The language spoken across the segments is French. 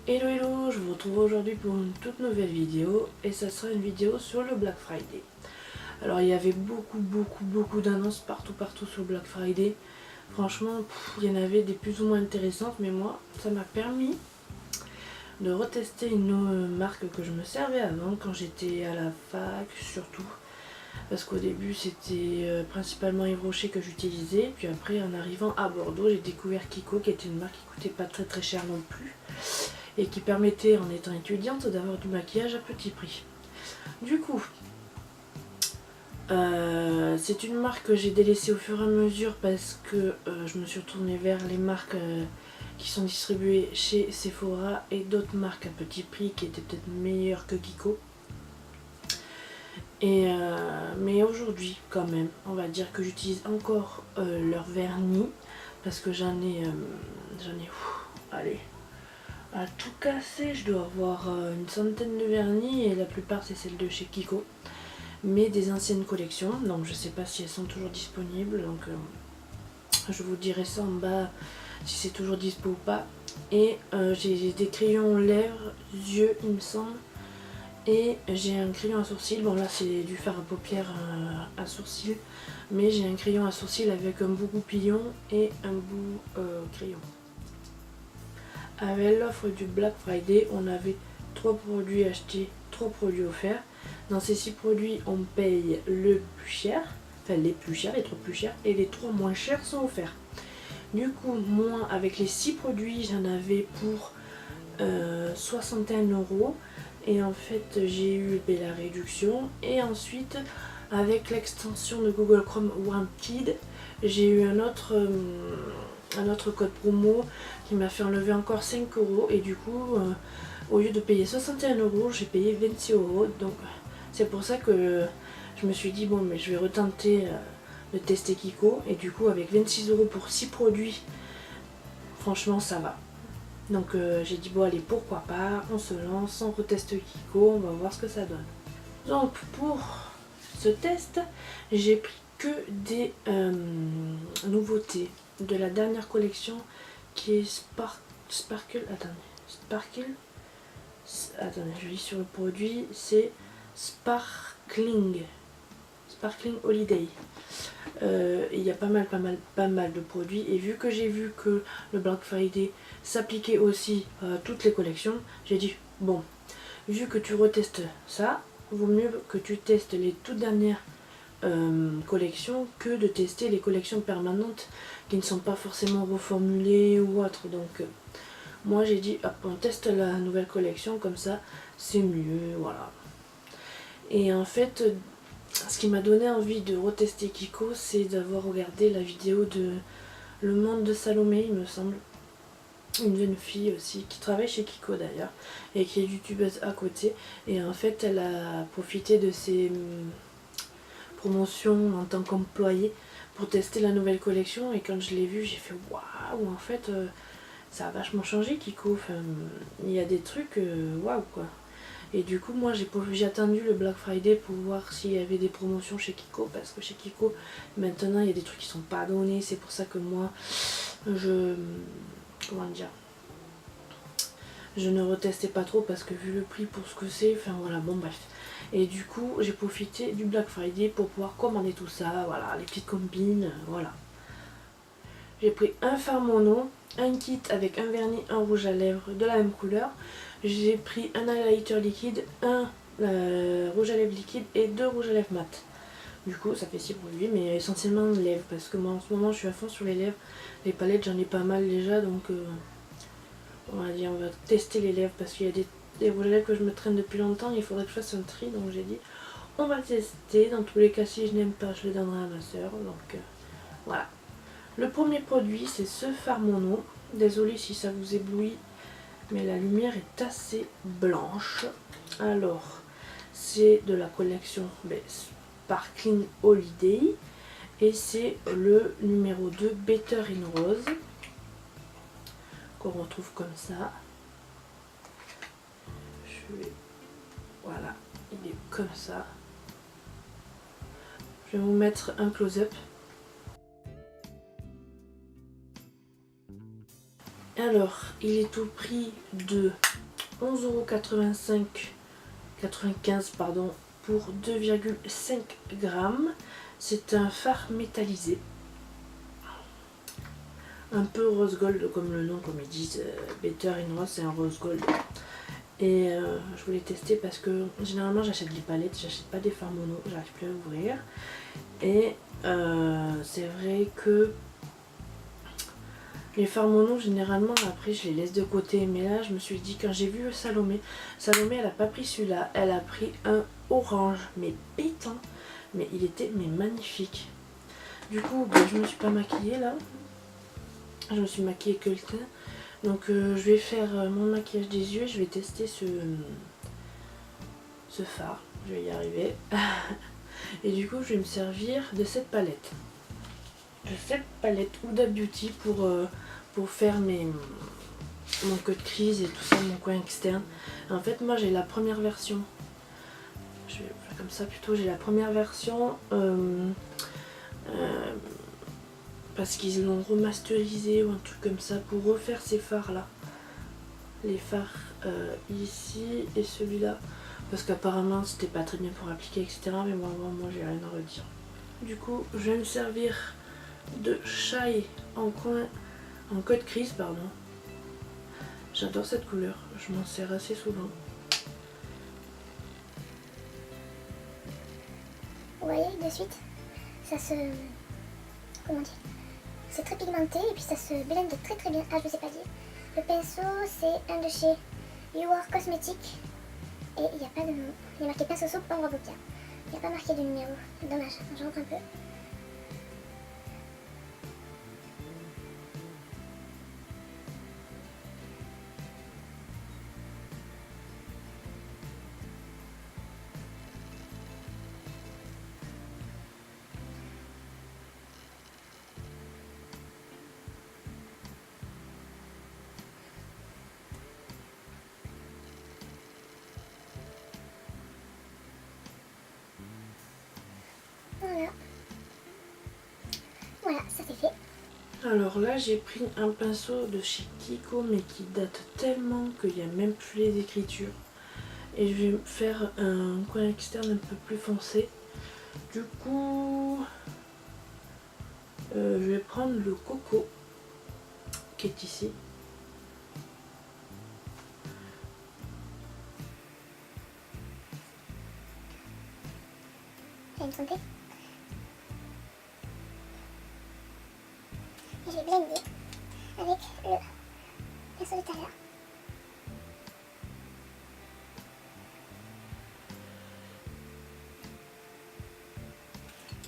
Hello hello, je vous retrouve aujourd'hui pour une toute nouvelle vidéo et ça sera une vidéo sur le Black Friday. Alors il y avait beaucoup d'annonces partout sur Black Friday. Franchement, il y en avait des plus ou moins intéressantes, mais moi ça m'a permis de retester une marque que je me servais avant quand j'étais à la fac surtout. Parce qu'au début c'était principalement Yves Rocher que j'utilisais, puis après en arrivant à Bordeaux j'ai découvert Kiko qui était une marque qui coûtait pas très cher non plus et qui permettait en étant étudiante d'avoir du maquillage à petit prix. Du coup, c'est une marque que j'ai délaissée au fur et à mesure parce que je me suis retournée vers les marques qui sont distribuées chez Sephora et d'autres marques à petit prix qui étaient peut-être meilleures que Kiko. Mais aujourd'hui, quand même, on va dire que j'utilise encore leur vernis parce que allez, à tout casser, je dois avoir une centaine de vernis et la plupart c'est celles de chez Kiko, mais des anciennes collections, donc je sais pas si elles sont toujours disponibles, donc je vous dirai ça en bas si c'est toujours dispo ou pas. Et j'ai des crayons lèvres, yeux il me semble, et j'ai un crayon à sourcils. Bon là c'est du fard à paupières à sourcils, mais j'ai un crayon à sourcils avec un bout goupillon et un bout crayon. Avec l'offre du Black Friday, on avait 3 produits achetés, 3 produits offerts. Dans ces 6 produits, on paye le plus cher, enfin les plus chers, les 3 plus chers, et les 3 moins chers sont offerts. Du coup, moi, avec les 6 produits, j'en avais pour 61 €. Et en fait, j'ai eu la réduction. Et ensuite, avec l'extension de Google Chrome Wanted, j'ai eu un autre code promo qui m'a fait enlever encore 5 €. Et du coup, au lieu de payer 61 €, j'ai payé 26 €. Donc, c'est pour ça que je me suis dit, bon, mais je vais retenter de tester Kiko. Et du coup, avec 26 € pour 6 produits, franchement, ça va. Donc j'ai dit bon allez pourquoi pas, on se lance, on reteste Kiko, on va voir ce que ça donne. Donc pour ce test, j'ai pris que des nouveautés de la dernière collection qui est Sparkle, attendez, je lis sur le produit, c'est Sparkling Holiday. Il y a pas mal de produits, et vu que j'ai vu que le Black Friday s'appliquait aussi à toutes les collections, j'ai dit bon, vu que tu retestes ça, vaut mieux que tu testes les toutes dernières collections que de tester les collections permanentes qui ne sont pas forcément reformulées ou autres. Donc moi j'ai dit hop, on teste la nouvelle collection, comme ça c'est mieux, voilà. Et en fait, ce qui m'a donné envie de retester Kiko, c'est d'avoir regardé la vidéo de Le Monde de Salomé, il me semble. Une jeune fille aussi, qui travaille chez Kiko d'ailleurs, et qui est youtubeuse à côté. Et en fait, elle a profité de ses promotions en tant qu'employée pour tester la nouvelle collection. Et quand je l'ai vue, j'ai fait waouh, en fait, ça a vachement changé Kiko. Enfin, il y a des trucs, waouh quoi. Et du coup, moi j'ai attendu le Black Friday pour voir s'il y avait des promotions chez Kiko, parce que chez Kiko maintenant il y a des trucs qui sont pas donnés. C'est pour ça que moi comment dire, je ne retestais pas trop, parce que vu le prix pour ce que c'est, enfin voilà, bon bref. Et du coup j'ai profité du Black Friday pour pouvoir commander tout ça, voilà, les petites combines, voilà. J'ai pris un fard mono, un kit avec un vernis, un rouge à lèvres de la même couleur. J'ai pris un highlighter liquide, un rouge à lèvres liquide et 2 rouges à lèvres mat. Du coup ça fait 6 produits, mais essentiellement lèvres, parce que moi en ce moment je suis à fond sur les lèvres. Les palettes j'en ai pas mal déjà, donc on va tester les lèvres, parce qu'il y a des rouges à lèvres que je me traîne depuis longtemps. Il faudrait que je fasse un tri, donc j'ai dit on va tester. Dans tous les cas, si je n'aime pas, je le donnerai à ma soeur, donc voilà. Le premier produit, c'est ce fard mono. Désolée si ça vous éblouit, mais la lumière est assez blanche. Alors, c'est de la collection Sparkling Holiday. Et c'est le numéro 2, Better in Rose, qu'on retrouve comme ça. Voilà, il est comme ça. Je vais vous mettre un close-up. Alors, il est au prix de 11,95 € pardon, pour 2,5 grammes. C'est un fard métallisé. Un peu rose gold comme le nom, comme ils disent. Better in Rose, c'est un rose gold. Et je voulais tester parce que généralement j'achète des palettes, j'achète pas des fards mono, j'arrive plus à ouvrir. Et c'est vrai que les fards mono généralement après je les laisse de côté. Mais là je me suis dit, quand j'ai vu Salomé elle a pas pris celui-là, elle a pris un orange mais pétant. Mais il était magnifique. Du coup je me suis pas maquillée là. Je me suis maquillée que le teint. Donc je vais faire mon maquillage des yeux, je vais tester ce fard, je vais y arriver. Et du coup je vais me servir de cette palette. Huda Beauty pour faire mon code crease et tout ça, mon coin externe. En fait moi j'ai la première version. Je vais faire comme ça plutôt, j'ai la première version parce qu'ils l'ont remasterisé ou un truc comme ça pour refaire ces fards là. Les fards ici et celui-là. Parce qu'apparemment c'était pas très bien pour appliquer etc. Mais moi j'ai rien à redire. Du coup je vais me servir de Shy en code crease pardon. J'adore cette couleur, je m'en sers assez souvent. Vous voyez de suite, ça se... comment dire, c'est très pigmenté et puis ça se blende très très bien. Ah je vous ai pas dit, le pinceau c'est un de chez You Are Cosmetics et il n'y a pas de nom. Il est marqué pinceau soupe ombre paupière. Il n'y a pas marqué de numéro, dommage, je rentre un peu. Voilà. Voilà, ça c'est fait. Alors là j'ai pris un pinceau de chez Kiko mais qui date tellement qu'il n'y a même plus les écritures. Et je vais faire un coin externe un peu plus foncé. Du coup je vais prendre le coco qui est ici. J'ai une santé. Et je vais blender avec le pinceau de tout à l'heure.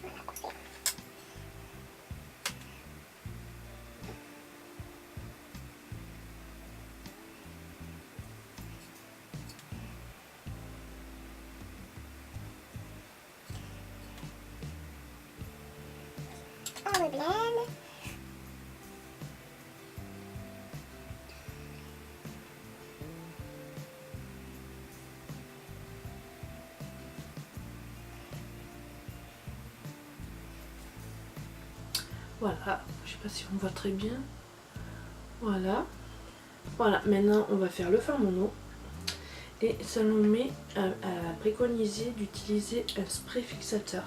Voilà, parfait. On reblende. Voilà, je sais pas si on voit très bien. Voilà. Voilà, maintenant on va faire le fard mono. Et Salomé a préconisé d'utiliser un spray fixateur.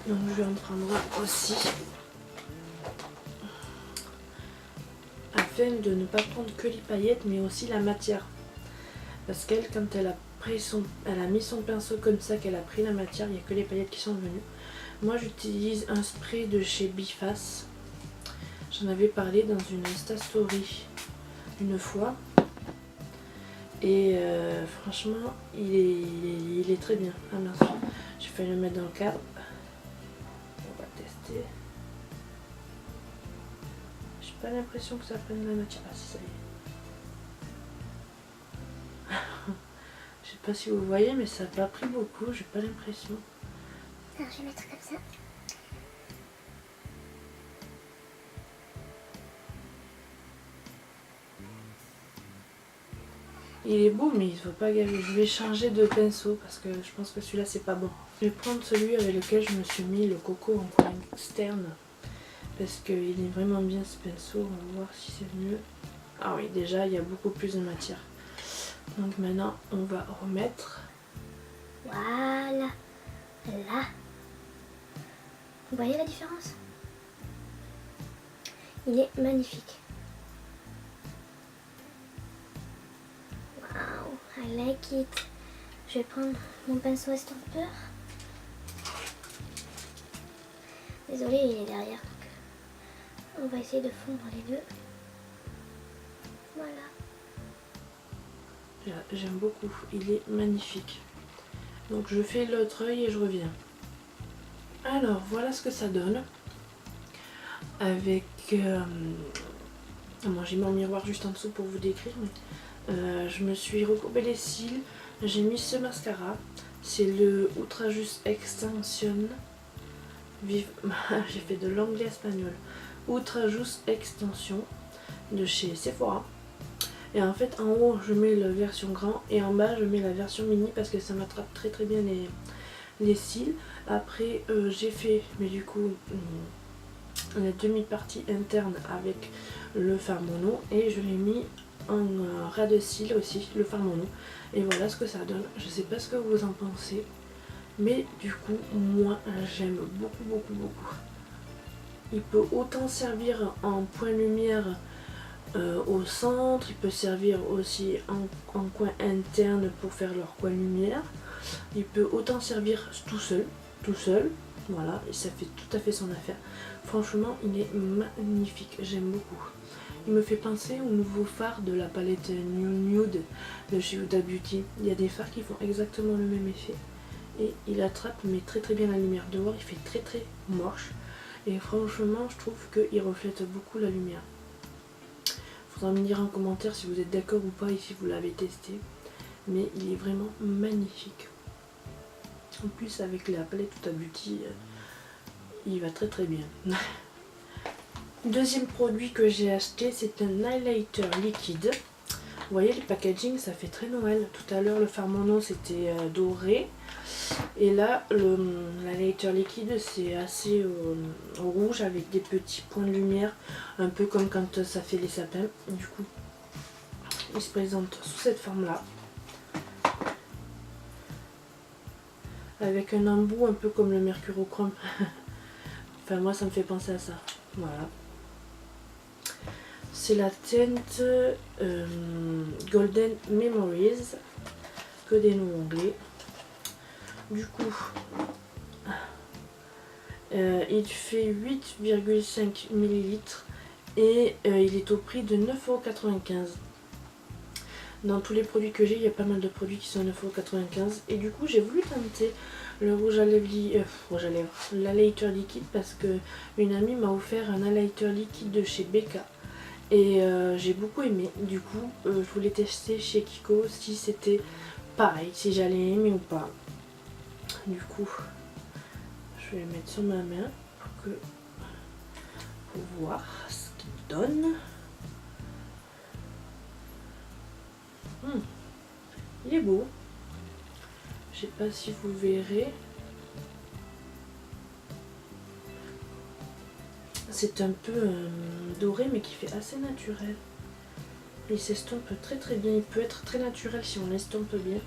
Donc je vais en prendre un aussi. Afin de ne pas prendre que les paillettes mais aussi la matière. Parce qu'elle, quand elle a mis son pinceau comme ça, qu'elle a pris la matière, il n'y a que les paillettes qui sont venues. Moi j'utilise un spray de chez Biface. J'en avais parlé dans une Insta Story une fois. Et franchement il est très bien. Ah mince, j'ai failli le mettre dans le cadre. On va tester. J'ai pas l'impression que ça prenne la matière. Ah si, ça y est. Je sais pas si vous voyez mais ça n'a pas pris beaucoup, j'ai pas l'impression. Alors je vais mettre comme ça. Il est beau mais il ne faut pas gaver. Je vais changer de pinceau parce que je pense que celui-là c'est pas bon. Je vais prendre celui avec lequel je me suis mis le coco en coin externe. Parce qu'il est vraiment bien ce pinceau. On va voir si c'est mieux. Ah oui, déjà il y a beaucoup plus de matière. Donc maintenant on va remettre. Voilà. Là. Vous voyez la différence? Il est magnifique. Wow, I like it. Je vais prendre mon pinceau estompeur. Désolée, il est derrière. Donc on va essayer de fondre les deux. Voilà. J'aime beaucoup, il est magnifique. Donc je fais l'autre œil et je reviens. Alors voilà ce que ça donne. Avec... Moi j'ai mis mon miroir juste en dessous pour vous décrire. Mais, je me suis recourbé les cils. J'ai mis ce mascara. C'est le Ultrajust Extension. J'ai fait de l'anglais espagnol. Ultrajust Extension de chez Sephora. Et en fait en haut je mets la version grand et en bas je mets la version mini parce que ça m'attrape très très bien les cils. Après j'ai fait mais du coup la demi-partie interne avec le fard mono et je l'ai mis en ras de cils aussi, le fard mono. Et voilà ce que ça donne. Je sais pas ce que vous en pensez, mais du coup moi j'aime beaucoup beaucoup beaucoup. Il peut autant servir en point lumière au centre, il peut servir aussi en coin interne pour faire leur coin lumière. Il peut autant servir tout seul, voilà, et ça fait tout à fait son affaire. Franchement, il est magnifique, j'aime beaucoup. Il me fait penser au nouveau fard de la palette Nude de chez Huda Beauty. Il y a des fards qui font exactement le même effet. Et il attrape mais très très bien la lumière. Dehors, il fait très très moche. Et franchement, je trouve qu'il reflète beaucoup la lumière. Faudra me dire en commentaire si vous êtes d'accord ou pas et si vous l'avez testé. Mais il est vraiment magnifique. En plus avec la palette Huda Beauty, il va très très bien. Deuxième produit que j'ai acheté, c'est un highlighter liquide. Vous voyez le packaging, ça fait très Noël. Tout à l'heure le fard mono c'était doré. Et là l'highlighter liquide c'est assez rouge avec des petits points de lumière. Un peu comme quand ça fait les sapins. Du coup il se présente sous cette forme là. Avec un embout un peu comme le mercurochrome. Enfin moi ça me fait penser à ça. Voilà. C'est la teinte Golden Memories, que des noms anglais. Du coup, il fait 8,5 ml et il est au prix de 9,95 €. Dans tous les produits que j'ai, il y a pas mal de produits qui sont à 9,95 € et du coup j'ai voulu tenter le rouge à lèvres, l'highlighter liquide parce que une amie m'a offert un highlighter liquide de chez Becca. Et j'ai beaucoup aimé, du coup je voulais tester chez Kiko si c'était pareil, si j'allais aimer ou pas. Du coup je vais le mettre sur ma main pour voir ce qu'il donne. Il est beau, je sais pas si vous verrez. C'est un peu doré mais qui fait assez naturel. Il s'estompe très très bien, il peut être très naturel si on l'estompe bien.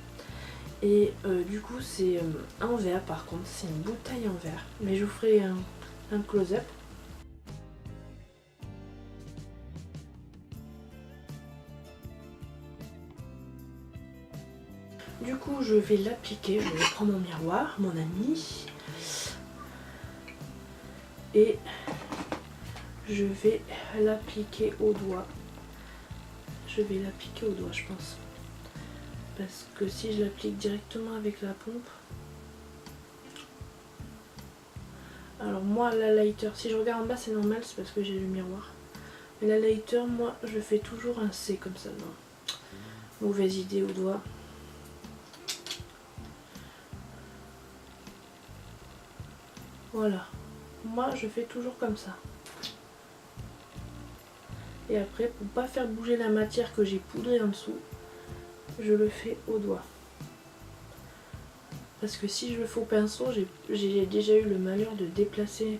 Et du coup c'est en verre par contre, c'est une bouteille en verre. Mais je vous ferai un close-up. Du coup je vais l'appliquer, je vais prendre mon miroir, mon ami. Et je vais l'appliquer au doigt. Je vais l'appliquer au doigt je pense. Parce que si je l'applique directement avec la pompe... Alors moi l'highlighter, si je regarde en bas c'est normal, c'est parce que j'ai le miroir. Mais l'highlighter, moi je fais toujours un C comme ça. Non. Mauvaise idée au doigt. Voilà. Moi je fais toujours comme ça. Et après pour pas faire bouger la matière que j'ai poudrée en dessous, je le fais au doigt. Parce que si je le fais au pinceau, j'ai déjà eu le malheur de déplacer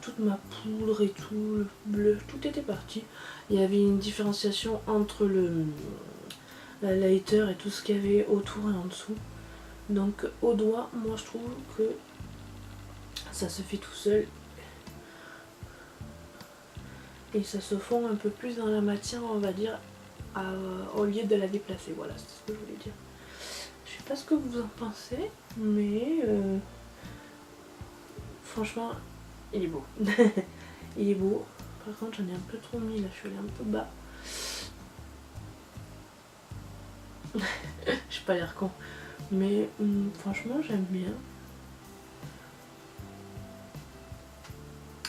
toute ma poudre et tout, le bleu, tout était parti. Il y avait une différenciation entre la lighter et tout ce qu'il y avait autour et en dessous. Donc au doigt, moi je trouve que ça se fait tout seul. Et ça se fond un peu plus dans la matière, on va dire, au lieu de la déplacer. Voilà, c'est ce que je voulais dire. Je sais pas ce que vous en pensez, mais franchement, il est beau. Il est beau. Par contre, j'en ai un peu trop mis, là, je suis allée un peu bas. J'ai pas l'air con. Mais franchement, j'aime bien.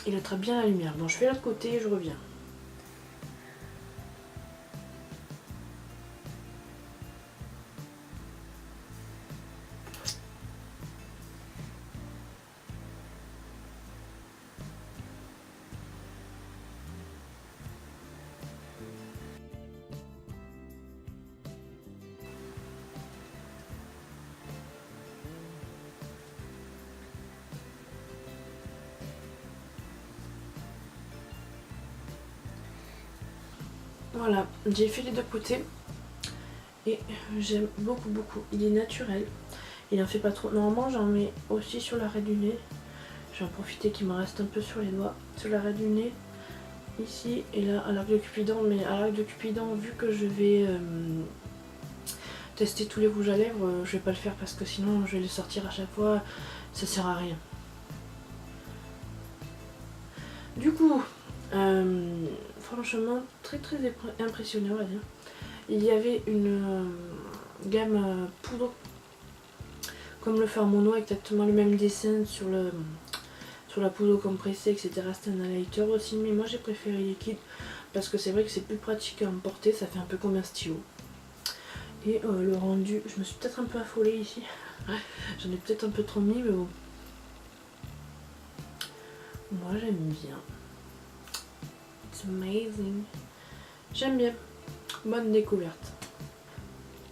Il attrape bien la lumière. Bon, je fais l'autre côté et je reviens. Voilà, j'ai fait les deux côtés et j'aime beaucoup beaucoup. Il est naturel, il en fait pas trop. Normalement j'en mets aussi sur l'arrêt du nez. Je vais en profiter qu'il me reste un peu sur les doigts. Sur l'arrêt du nez, ici et là à l'arc de Cupidon. Mais à l'arc de Cupidon, vu que je vais tester tous les rouges à lèvres, je vais pas le faire parce que sinon je vais les sortir à chaque fois, ça sert à rien. Du coup, franchement très très impressionné, on va dire. Il y avait une gamme poudre comme le Farmono, exactement le même dessin sur la poudre compressée, etc. C'était un highlighter aussi, mais moi j'ai préféré liquide parce que c'est vrai que c'est plus pratique à emporter, ça fait un peu comme un stylo. Et le rendu, je me suis peut-être un peu affolée ici, j'en ai peut-être un peu trop mis, mais bon. Moi j'aime bien. It's amazing. J'aime bien. Bonne découverte.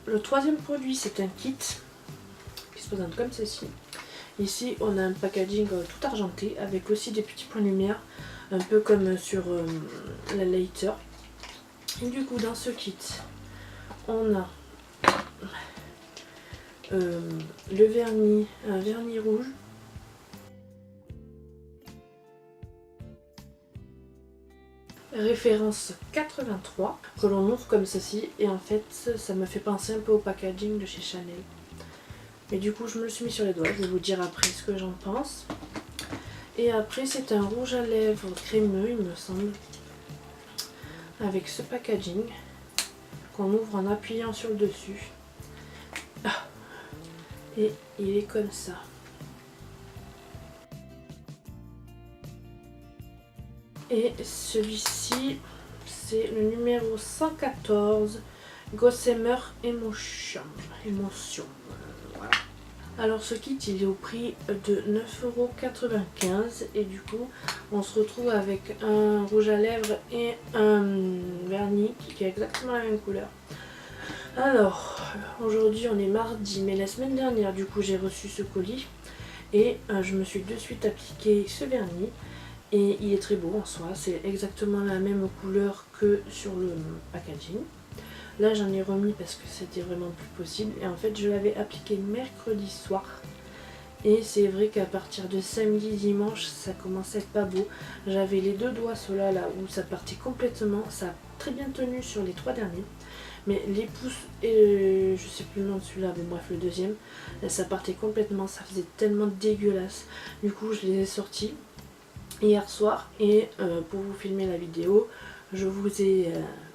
Le troisième produit, c'est un kit qui se présente comme ceci. Ici, on a un packaging tout argenté avec aussi des petits points de lumière, un peu comme sur la lighter. Et du coup, dans ce kit, on a le vernis, un vernis rouge. Référence 83 que l'on ouvre comme ceci et en fait ça me fait penser un peu au packaging de chez Chanel. Et du coup je me le suis mis sur les doigts, je vais vous dire après ce que j'en pense. Et après c'est un rouge à lèvres crémeux il me semble, avec ce packaging qu'on ouvre en appuyant sur le dessus. Et il est comme ça. Et celui-ci, c'est le numéro 114, Gossamer Emotion. Voilà. Alors ce kit, il est au prix de 9,95 € et du coup, on se retrouve avec un rouge à lèvres et un vernis qui est exactement la même couleur. Alors, aujourd'hui on est mardi, mais la semaine dernière, du coup, j'ai reçu ce colis et je me suis de suite appliqué ce vernis. Et il est très beau en soi, c'est exactement la même couleur que sur le packaging. Là j'en ai remis parce que c'était vraiment plus possible. Et en fait je l'avais appliqué mercredi soir. Et c'est vrai qu'à partir de samedi, dimanche, ça commençait à être pas beau. J'avais les deux doigts ceux-là là où ça partait complètement. Ça a très bien tenu sur les 3 derniers. Mais les pouces et je sais plus le nom de celui-là, mais bref le deuxième, ça partait complètement, ça faisait tellement dégueulasse. Du coup je les ai sortis hier soir et pour vous filmer la vidéo je vous ai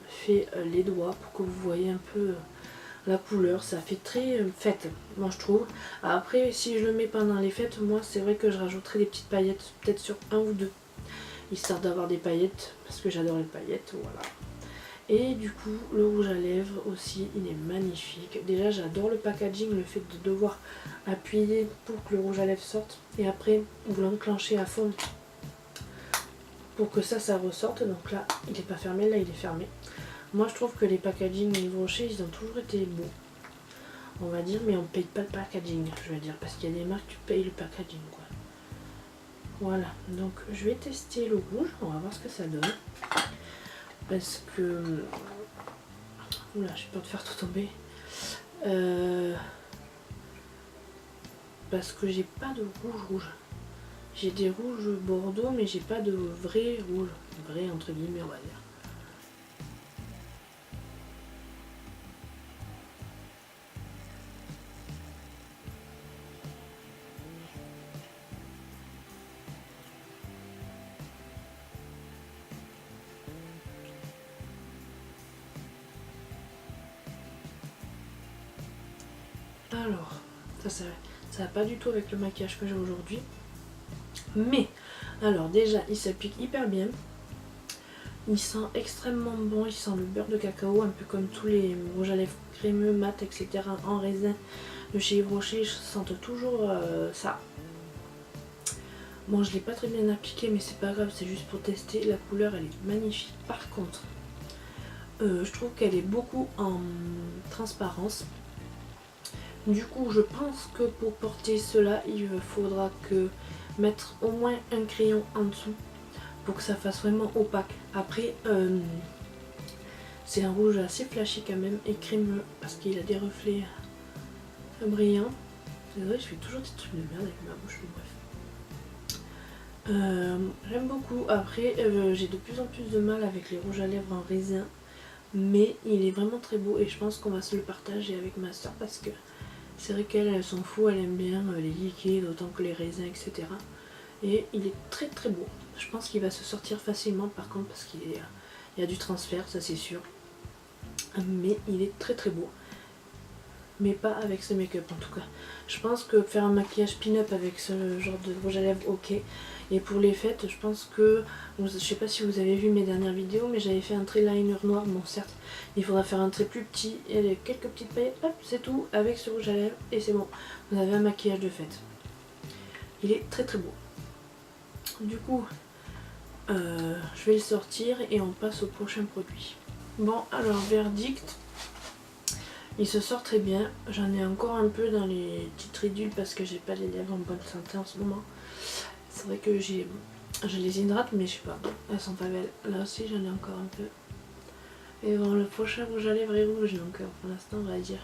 fait les doigts pour que vous voyez un peu la couleur. Ça fait très fête moi je trouve. Après si je le mets pendant les fêtes, moi c'est vrai que je rajouterai des petites paillettes, peut-être sur un ou deux, histoire d'avoir des paillettes parce que j'adore les paillettes, voilà. Et du coup le rouge à lèvres aussi, il est magnifique. Déjà j'adore le packaging, le fait de devoir appuyer pour que le rouge à lèvres sorte et après vous l'enclenchez à fond pour que ça ressorte. Donc là il n'est pas fermé, là il est fermé. Moi je trouve que les packaging Yves Rocher ils ont toujours été beaux, on va dire, mais on paye pas le packaging, je veux dire, parce qu'il y a des marques tu payes le packaging quoi. Voilà, donc je vais tester le rouge, on va voir ce que ça donne. Parce que... Oula, j'ai peur de faire tout tomber. Parce que j'ai pas de rouge. J'ai des rouges bordeaux, mais j'ai pas de vrai rouge. Vrai entre guillemets, on va dire. Alors, ça va pas du tout avec le maquillage que j'ai aujourd'hui. Mais, alors déjà, il s'applique hyper bien. Il sent extrêmement bon, il sent le beurre de cacao, un peu comme tous les rouges à lèvres crémeux, mat, etc. en raisin de chez Yves Rocher, je sens toujours ça. Bon, je l'ai pas très bien appliqué, mais c'est pas grave, c'est juste pour tester. La couleur, elle est magnifique. Par contre, je trouve qu'elle est beaucoup en transparence. Du coup, je pense que pour porter cela, il faudra que mettre au moins un crayon en dessous pour que ça fasse vraiment opaque. Après, c'est un rouge assez flashy quand même et crémeux parce qu'il a des reflets brillants. C'est vrai, je fais toujours des trucs de merde avec ma bouche, bref. J'aime beaucoup. Après, j'ai de plus en plus de mal avec les rouges à lèvres en raisin, mais il est vraiment très beau et je pense qu'on va se le partager avec ma soeur parce que c'est vrai qu'elle s'en fout, elle aime bien les liquides autant que les raisins, etc. Et il est très très beau. Je pense qu'il va se sortir facilement par contre parce qu'il y a du transfert, ça c'est sûr. Mais il est très très beau. Mais pas avec ce make-up en tout cas. Je pense que faire un maquillage pin-up avec ce genre de rouge à lèvres, ok. Et pour les fêtes, je pense que... Je sais pas si vous avez vu mes dernières vidéos, mais j'avais fait un trait liner noir. Bon certes, il faudra faire un trait plus petit et quelques petites paillettes. Hop, c'est tout avec ce rouge à lèvres et c'est bon. Vous avez un maquillage de fête. Il est très très beau. Du coup, je vais le sortir et on passe au prochain produit. Bon, alors verdict. Il se sort très bien. J'en ai encore un peu dans les petites ridules parce que j'ai pas les lèvres en bonne santé en ce moment. C'est vrai que je les hydrate, mais je sais pas, elles sont pas belles. Là aussi j'en ai encore un peu. Et bon, le prochain rouge à lèvres est rouge, donc pour l'instant on va dire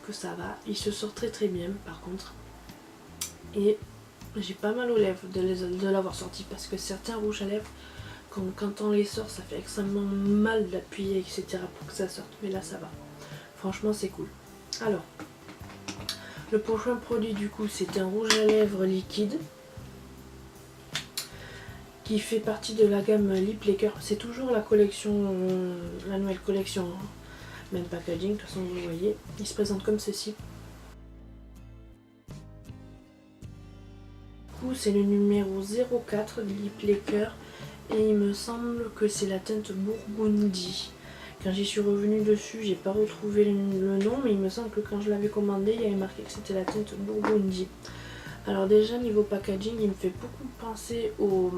que ça va. Il se sort très très bien par contre. Et j'ai pas mal aux lèvres de l'avoir sorti parce que certains rouges à lèvres, quand on les sort, ça fait extrêmement mal d'appuyer, etc. pour que ça sorte. Mais là ça va. Franchement c'est cool. Alors, le prochain produit du coup c'est un rouge à lèvres liquide qui fait partie de la gamme Lip Laker. C'est toujours la collection, la nouvelle collection, hein. Même packaging, de toute façon vous voyez. Il se présente comme ceci. Du coup c'est le numéro 04 de Lip Laker et il me semble que c'est la teinte Burgundy. Quand j'y suis revenue dessus, j'ai pas retrouvé le nom, mais il me semble que quand je l'avais commandé, il y avait marqué que c'était la teinte Burgundy. Alors déjà niveau packaging, il me fait beaucoup penser au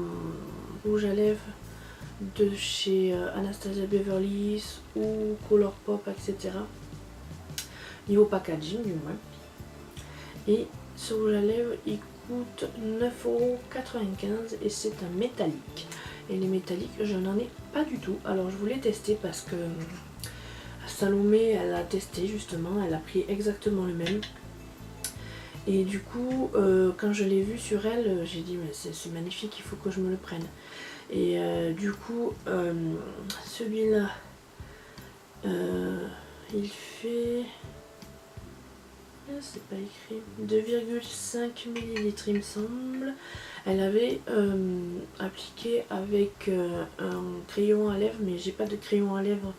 rouge à lèvres de chez Anastasia Beverly Hills ou Colourpop, etc. Niveau packaging du moins. Et ce rouge à lèvres il coûte 9,95 € et c'est un métallique. Et les métalliques je n'en ai pas du tout. Alors je voulais tester parce que Salomé elle a testé justement, elle a pris exactement le même. Et du coup quand je l'ai vu sur elle, j'ai dit mais c'est magnifique, il faut que je me le prenne. Et du coup celui-là il fait... c'est pas écrit, 2,5 ml il me semble. Elle avait appliqué avec un crayon à lèvres, mais j'ai pas de crayon à lèvres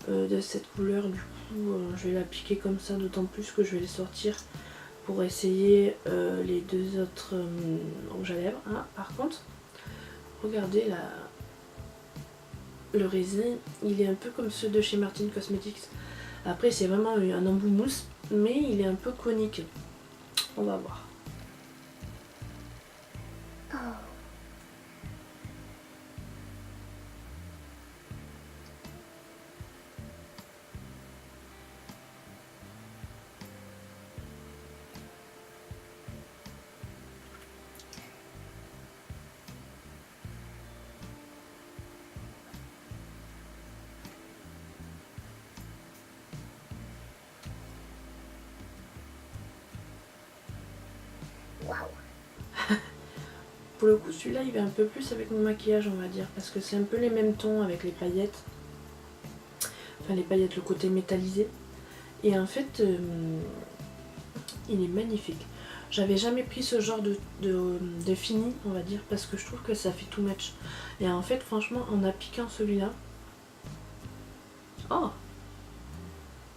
de cette couleur, du coup je vais l'appliquer comme ça, d'autant plus que je vais les sortir pour essayer les deux autres rouges à lèvres. Ah, par contre, regardez le raisin, il est un peu comme ceux de chez Martin Cosmetics. Après c'est vraiment un embout mousse, mais il est un peu conique. On va voir. Oh. pour le coup celui-là il va un peu plus avec mon maquillage on va dire, parce que c'est un peu les mêmes tons avec les paillettes. Enfin les paillettes, le côté métallisé. Et en fait il est magnifique. J'avais jamais pris ce genre de fini on va dire, parce que je trouve que ça fait too much. Et en fait franchement en appliquant celui-là, oh,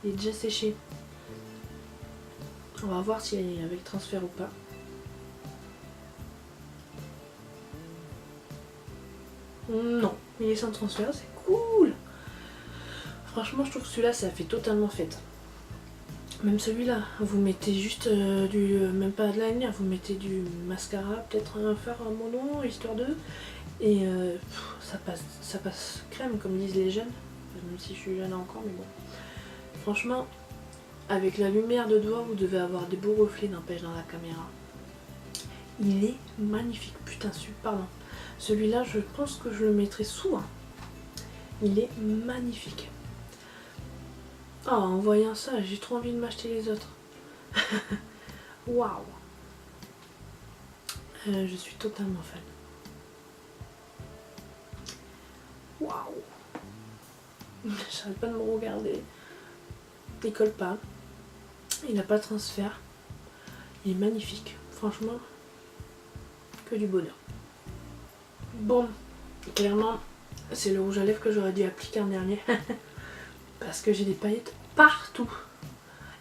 il est déjà séché. On va voir s'il est avec transfert ou pas. Non, il est sans transfert, c'est cool. Franchement, je trouve que celui-là, ça fait totalement fête. Même celui-là, vous mettez juste même pas de liner, vous mettez du mascara, peut-être un fard à mono, histoire de... Et ça passe crème, comme disent les jeunes. Même si je suis jeune encore, mais bon. Franchement, avec la lumière de doigt, vous devez avoir des beaux reflets n'empêche dans la caméra. Il est magnifique, putain, pardon. Celui-là, je pense que je le mettrai souvent. Il est magnifique. Oh, en voyant ça, j'ai trop envie de m'acheter les autres. Waouh. Je suis totalement fan. Waouh. J'arrête pas de me regarder. Il colle pas. Il n'a pas de transfert. Il est magnifique. Franchement, que du bonheur. Bon, clairement, c'est le rouge à lèvres que j'aurais dû appliquer en dernier. Parce que j'ai des paillettes partout.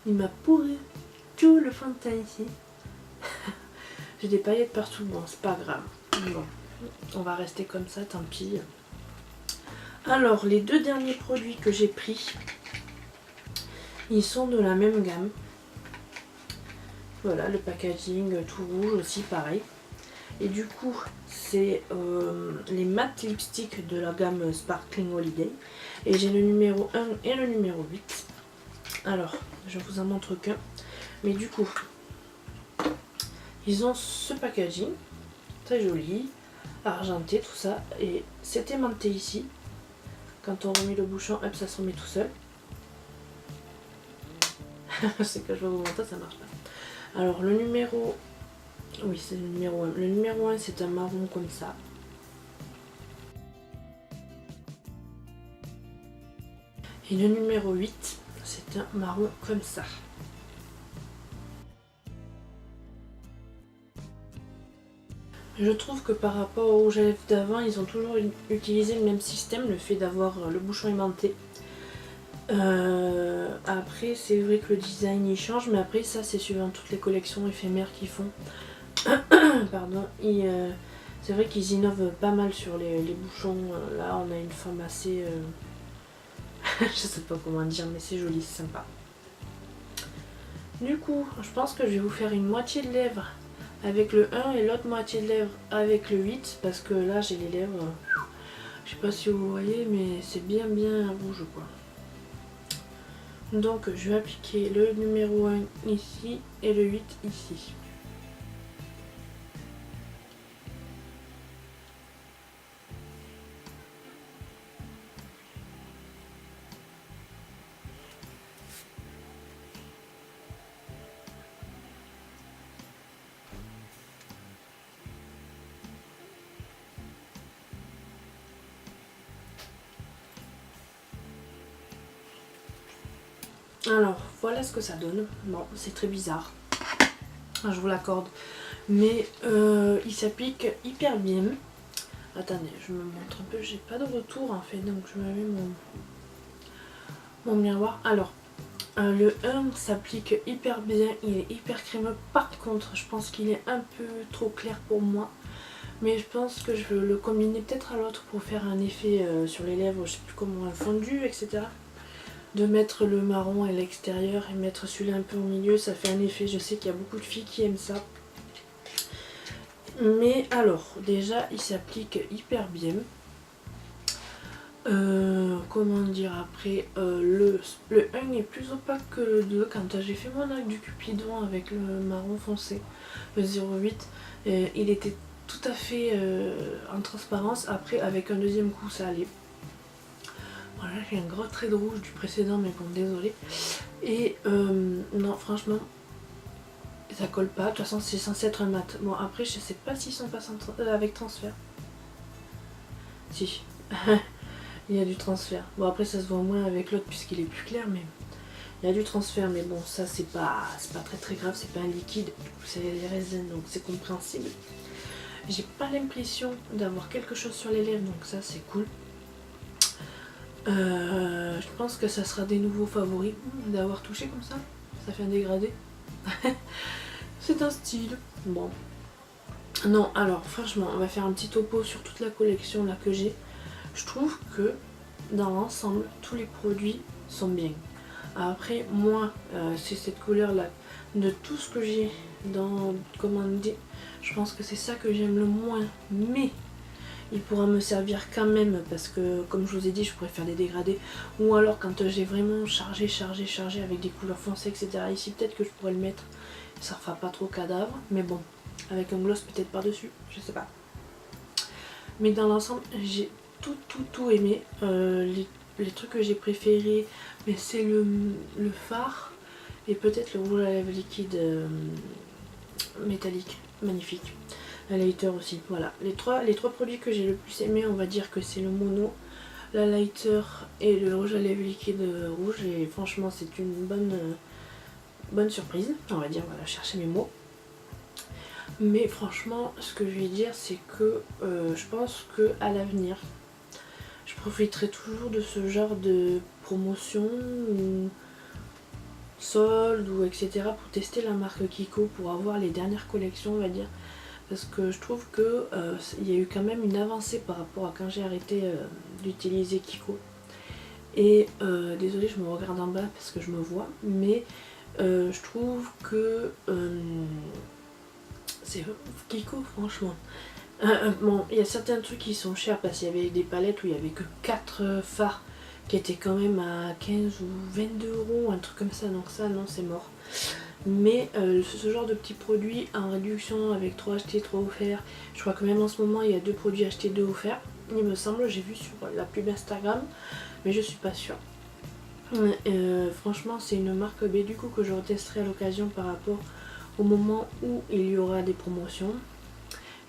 Il m'a pourri tout le fond de teint ici. J'ai des paillettes partout. Bon, c'est pas grave. Bon, on va rester comme ça, tant pis. Alors, les deux derniers produits que j'ai pris, ils sont de la même gamme. Voilà, le packaging tout rouge aussi, pareil. Et du coup, c'est les matte lipsticks de la gamme Sparkling Holiday. Et j'ai le numéro 1 et le numéro 8. Alors, je vous en montre qu'un. Mais du coup, ils ont ce packaging, très joli, argenté, tout ça. Et c'est aimanté ici. Quand on remet le bouchon, hop, ça se remet tout seul. C'est que je vais vous montrer, ça marche pas. Alors, le numéro... Oui, c'est le numéro 1. Le numéro 1, c'est un marron comme ça. Et le numéro 8, c'est un marron comme ça. Je trouve que par rapport au rouge à lèvres d'avant, ils ont toujours utilisé le même système, le fait d'avoir le bouchon aimanté. Après, c'est vrai que le design il change, mais après ça c'est suivant toutes les collections éphémères qu'ils font. Pardon. C'est vrai qu'ils innovent pas mal sur les bouchons. Là, on a une forme assez... je sais pas comment dire, mais c'est joli, c'est sympa. Du coup, je pense que je vais vous faire une moitié de lèvres avec le 1 et l'autre moitié de lèvres avec le 8, parce que là j'ai les lèvres, je sais pas si vous voyez, mais c'est bien rouge quoi. Donc je vais appliquer le numéro 1 ici et le 8 ici. Alors, voilà ce que ça donne. Bon, c'est très bizarre. Je vous l'accorde. Mais il s'applique hyper bien. Attendez, je me montre un peu. J'ai pas de retour en fait. Donc, je me mets mon miroir. Alors, le 1 s'applique hyper bien. Il est hyper crémeux. Par contre, je pense qu'il est un peu trop clair pour moi. Mais je pense que je vais le combiner peut-être à l'autre pour faire un effet sur les lèvres. Je sais plus comment, un fondu, etc. De mettre le marron à l'extérieur et mettre celui-là un peu au milieu, ça fait un effet. Je sais qu'il y a beaucoup de filles qui aiment ça. Mais alors, déjà, il s'applique hyper bien. Comment dire après, le 1 est plus opaque que le 2. Quand j'ai fait mon œil du Cupidon avec le marron foncé, le 08, il était tout à fait en transparence. Après, avec un deuxième coup, ça allait. Voilà, j'ai un gros trait de rouge du précédent, mais bon, désolé. Et non, franchement, Ça colle pas, de toute façon c'est censé être un mat. Bon après je sais pas s'ils sont pas avec transfert. Si, il y a du transfert. Bon après ça se voit moins avec l'autre puisqu'il est plus clair, mais il y a du transfert. Mais bon ça c'est pas très grave, c'est pas un liquide, c'est les raisins donc c'est compréhensible. J'ai pas l'impression d'avoir quelque chose sur les lèvres donc ça c'est cool. Je pense que ça sera des nouveaux favoris d'avoir touché comme ça. Ça fait un dégradé. C'est un style. Bon. Non, alors franchement, on va faire un petit topo sur toute la collection là que j'ai. Je trouve que dans l'ensemble, tous les produits sont bien. Après, moi, c'est cette couleur là. De tout ce que j'ai dans commandé, je pense que c'est ça que j'aime le moins. Mais il pourra me servir quand même parce que comme je vous ai dit je pourrais faire des dégradés ou alors quand j'ai vraiment chargé avec des couleurs foncées etc. Ici peut-être que je pourrais le mettre, ça fera pas trop cadavre mais bon avec un gloss peut-être par dessus, je sais pas. Mais dans l'ensemble j'ai tout aimé. Les trucs que j'ai préférés mais c'est le fard et peut-être le rouge à lèvres liquide métallique, magnifique. La lighter aussi, voilà. Les trois produits que j'ai le plus aimé, on va dire que c'est le mono, la lighter et le rouge à lèvres liquide rouge. Et franchement, c'est une bonne surprise, on va dire, voilà, chercher mes mots. Mais franchement, ce que je vais dire, c'est que je pense que à l'avenir, je profiterai toujours de ce genre de promotion ou solde ou etc. pour tester la marque Kiko, pour avoir les dernières collections, on va dire. Parce que je trouve que il y a eu quand même une avancée par rapport à quand j'ai arrêté d'utiliser Kiko. Et désolée je me regarde en bas parce que je me vois, mais je trouve que c'est Kiko franchement. Bon, il y a certains trucs qui sont chers parce qu'il y avait des palettes où il y avait que 4 fards qui étaient quand même à 15 ou 22 €, un truc comme ça, donc ça non c'est mort. Mais ce genre de petits produits en réduction avec 3 achetés 3 offerts, je crois que même en ce moment il y a 2 produits achetés 2 offerts, il me semble, j'ai vu sur la pub Instagram, mais je suis pas sûre. Franchement c'est une marque B du coup que je retesterai à l'occasion par rapport au moment où il y aura des promotions.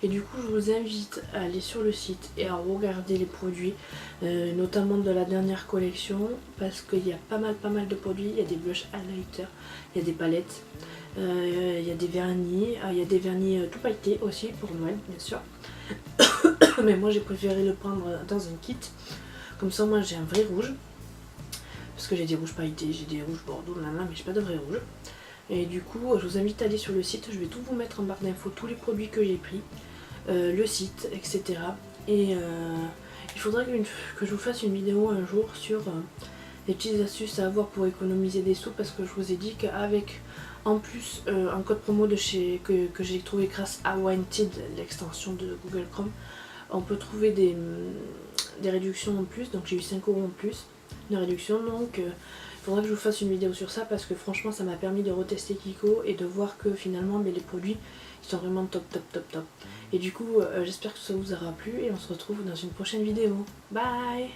Et du coup je vous invite à aller sur le site et à regarder les produits, notamment de la dernière collection, parce qu'il y a pas mal de produits. Il y a des blushs highlighter, il y a des palettes, il y a des vernis, il y a des vernis tout pailletés aussi pour Noël bien sûr. Mais moi j'ai préféré le prendre dans un kit, comme ça moi j'ai un vrai rouge, parce que j'ai des rouges pailletés, j'ai des rouges bordeaux, mais j'ai pas de vrai rouge. Et du coup je vous invite à aller sur le site, je vais tout vous mettre en barre d'infos, tous les produits que j'ai pris, le site, etc. Et il faudrait que je vous fasse une vidéo un jour sur les petites astuces à avoir pour économiser des sous, parce que je vous ai dit qu'avec en plus un code promo de chez que j'ai trouvé grâce à Wanted, l'extension de Google Chrome, on peut trouver des réductions en plus, donc j'ai eu 5 € en plus de réduction, donc il faudra que je vous fasse une vidéo sur ça parce que franchement ça m'a permis de retester Kiko et de voir que finalement les produits ils sont vraiment top. Et du coup j'espère que ça vous aura plu et on se retrouve dans une prochaine vidéo. Bye!